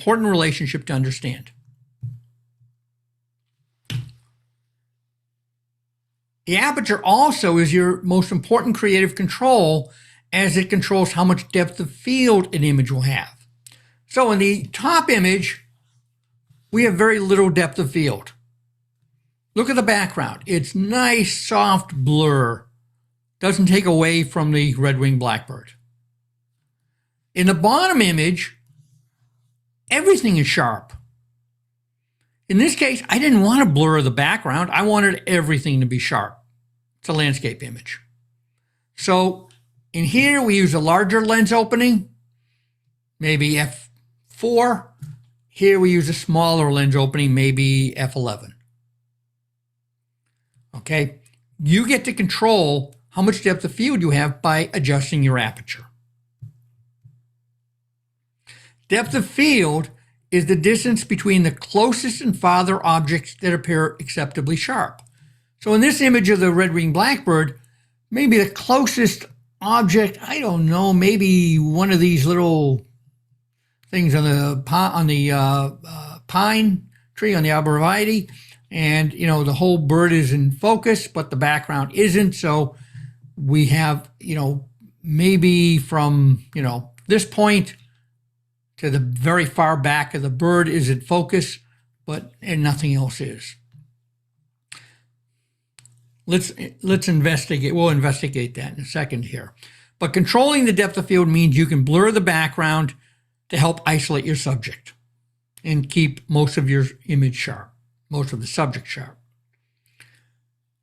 important relationship to understand. The aperture also is your most important creative control, as it controls how much depth of field an image will have. So in the top image, we have very little depth of field. Look at the background. It's nice, soft blur. Doesn't take away from the red-winged blackbird. In the bottom image, everything is sharp. In this case, I didn't want to blur the background. I wanted everything to be sharp. It's a landscape image. So in here, we use a larger lens opening, maybe f4. Here we use a smaller lens opening, maybe f11. Okay, you get to control how much depth of field you have by adjusting your aperture. Depth of field is the distance between the closest and farther objects that appear acceptably sharp. So in this image of the red-winged blackbird, maybe the closest object, I don't know, maybe one of these little things on the pine tree, on the arborvitae, and you know the whole bird is in focus, but the background isn't. So we have, you know, maybe from, you know, this point to the very far back of the bird is in focus, and nothing else is. Let's investigate. We'll investigate that in a second here. But controlling the depth of field means you can blur the background to help isolate your subject and keep most of your image sharp, most of the subject sharp.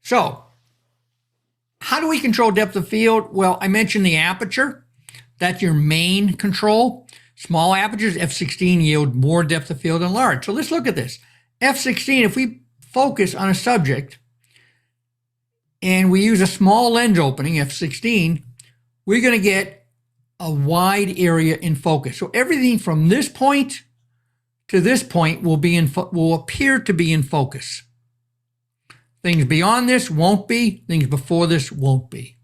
So how do we control depth of field? Well, I mentioned the aperture. That's your main control. Small apertures, f16, yield more depth of field than large. So let's look at this. f16, if we focus on a subject and we use a small lens opening, f16, we're going to get a wide area in focus. So everything from this point to this point will appear to be in focus. Things beyond this won't be. Things before this won't be.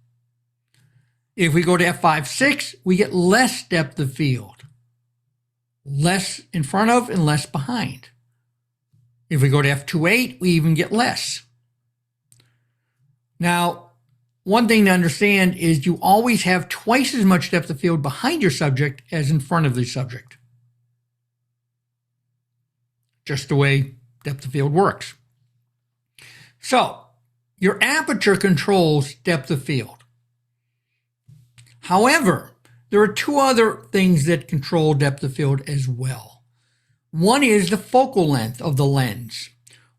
If we go to f5.6, we get less depth of field. Less in front of and less behind. If we go to f2.8, we even get less. Now, one thing to understand is you always have twice as much depth of field behind your subject as in front of the subject. Just the way depth of field works. So, your aperture controls depth of field. However, there are two other things that control depth of field as well. One is the focal length of the lens.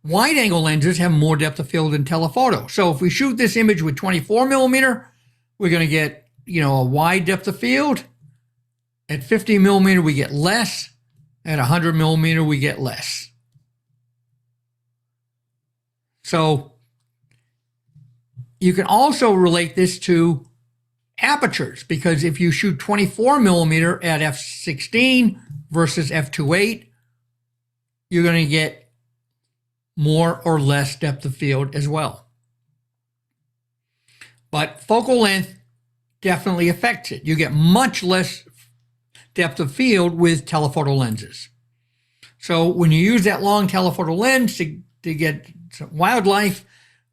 Wide-angle lenses have more depth of field than telephoto. So if we shoot this image with 24 millimeter, we're going to get, you know, a wide depth of field. At 50 millimeter, we get less. At 100 millimeter, we get less. So you can also relate this to apertures, because if you shoot 24 millimeter at f16 versus f2.8, you're going to get more or less depth of field as well. But focal length definitely affects it. You get much less depth of field with telephoto lenses. So when you use that long telephoto lens to get some wildlife,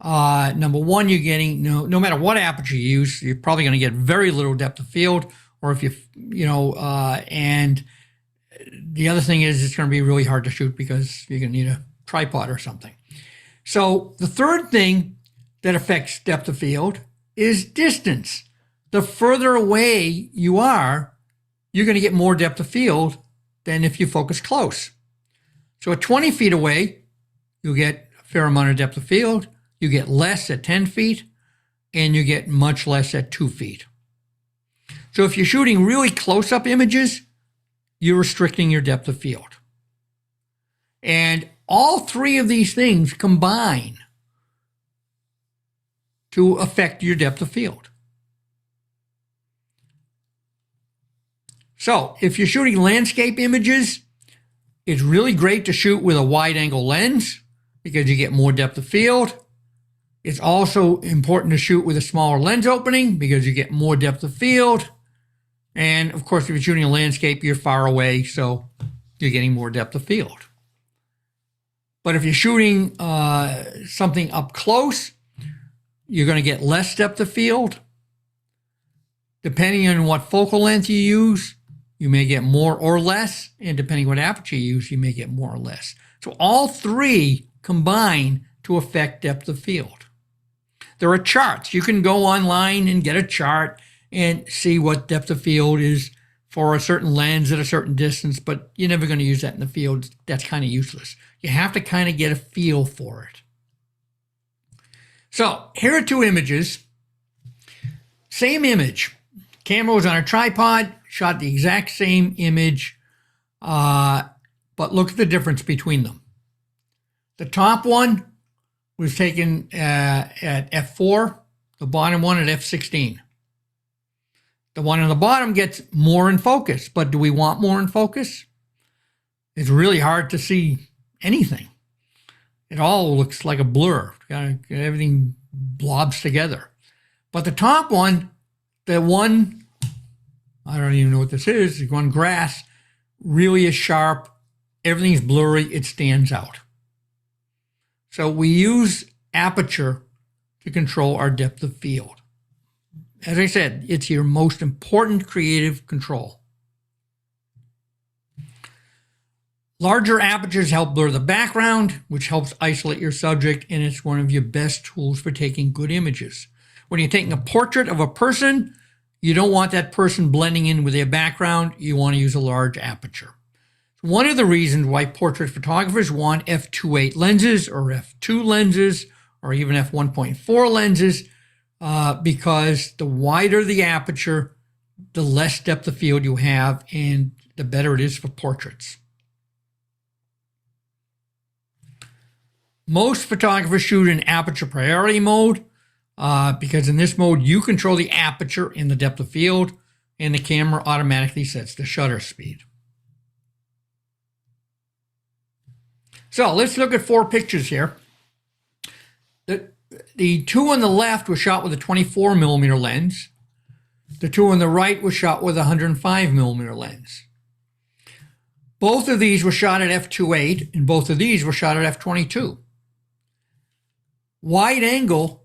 number one, you're getting, no matter what aperture you use, you're probably going to get very little depth of field. Or if and the other thing is it's going to be really hard to shoot because you're going to need a tripod or something. So the third thing that affects depth of field is distance. The further away you are, you're going to get more depth of field than if you focus close. So at 20 feet away, you'll get a fair amount of depth of field. You get less at 10 feet, and you get much less at 2 feet. So if you're shooting really close-up images, you're restricting your depth of field. And all three of these things combine to affect your depth of field. So if you're shooting landscape images, it's really great to shoot with a wide-angle lens because you get more depth of field. It's also important to shoot with a smaller lens opening because you get more depth of field. And of course, if you're shooting a landscape, you're far away, so you're getting more depth of field. But if you're shooting something up close, you're going to get less depth of field. Depending on what focal length you use, you may get more or less. And depending on what aperture you use, you may get more or less. So all three combine to affect depth of field. There are charts. You can go online and get a chart and see what depth of field is for a certain lens at a certain distance, but you're never going to use that in the field. That's kind of useless. You have to kind of get a feel for it. So here are two images. Same image. Camera was on a tripod, shot the exact same image, but look at the difference between them. The top one was taken at f4, the bottom one at f16. The one on the bottom gets more in focus, but do we want more in focus? It's really hard to see anything. It all looks like a blur. Everything blobs together. But the top one, the one, I don't even know what this is, the one grass, really is sharp. Everything's blurry. It stands out. So we use aperture to control our depth of field. As I said, it's your most important creative control. Larger apertures help blur the background, which helps isolate your subject, and it's one of your best tools for taking good images. When you're taking a portrait of a person, you don't want that person blending in with their background. You want to use a large aperture. One of the reasons why portrait photographers want f2.8 lenses or f2 lenses or even f1.4 lenses, because the wider the aperture, the less depth of field you have, and the better it is for portraits. Most photographers shoot in aperture priority mode because in this mode you control the aperture and the depth of field, and the camera automatically sets the shutter speed. So let's look at 4 pictures here. The two on the left were shot with a 24mm lens. The two on the right were shot with a 105mm lens. Both of these were shot at f2.8, and both of these were shot at f22. Wide angle,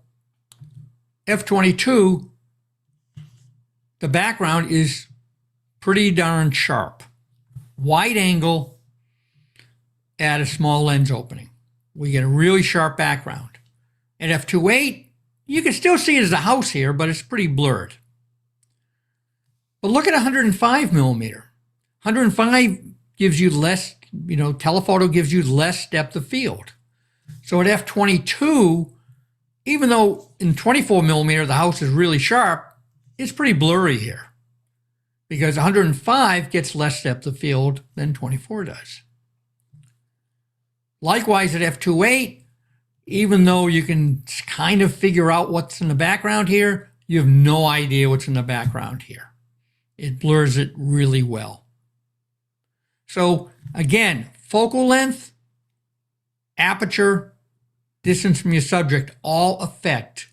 f22, the background is pretty darn sharp. Wide angle at a small lens opening, we get a really sharp background. At f2.8, you can still see it as a house here, but it's pretty blurred. But look at 105mm. 105 gives you less, telephoto gives you less depth of field. So at f22, even though in 24mm the house is really sharp, it's pretty blurry here because 105 gets less depth of field than 24 does. Likewise at f2.8, even though you can kind of figure out what's in the background here, you have no idea what's in the background here. It blurs it really well. So again, focal length, aperture, distance from your subject all affect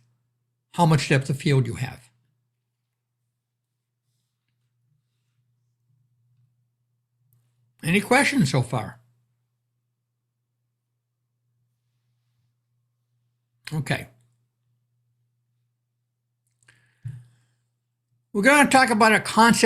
how much depth of field you have. Any questions so far? Okay. We're going to talk about a concept